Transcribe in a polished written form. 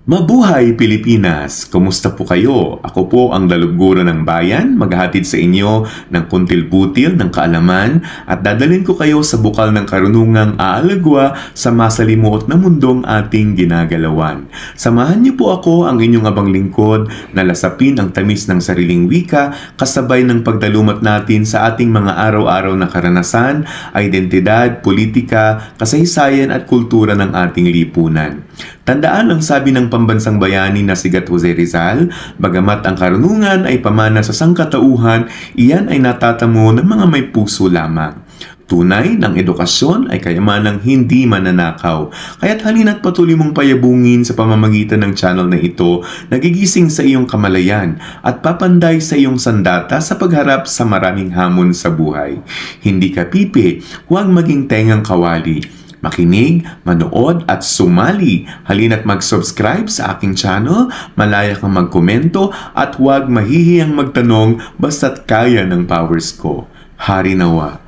Mabuhay Pilipinas! Kumusta po kayo? Ako po ang Laluguro ng Bayan, maghahatid sa inyo ng kuntil-butil ng kaalaman at dadalhin ko kayo sa bukal ng karunungang aalagwa sa masalimuot na mundong ating ginagalawan. Samahan niyo po ako, ang inyong abang lingkod, na lasapin ang tamis ng sariling wika kasabay ng pagdalumat natin sa ating mga araw-araw na karanasan, identidad, politika, kasaysayan at kultura ng ating lipunan. Tandaan ang sabi ng pambansang bayani na si Gat Jose Rizal, bagamat ang karunungan ay pamana sa sangkatauhan, iyan ay natatamo ng mga may puso lamang. Tunay ng edukasyon ay kayamanang hindi mananakaw. Kaya't halina't patuloy mong payabungin sa pamamagitan ng channel na ito, nagigising sa iyong kamalayan at papanday sa iyong sandata sa pagharap sa maraming hamon sa buhay. Hindi ka pipi, huwag maging tengang kawali. Makinig, manood at sumali. Halina't mag-subscribe sa aking channel, malaya kang magkomento at huwag mahihiyang magtanong basta't kaya ng powers ko. Hari nawa.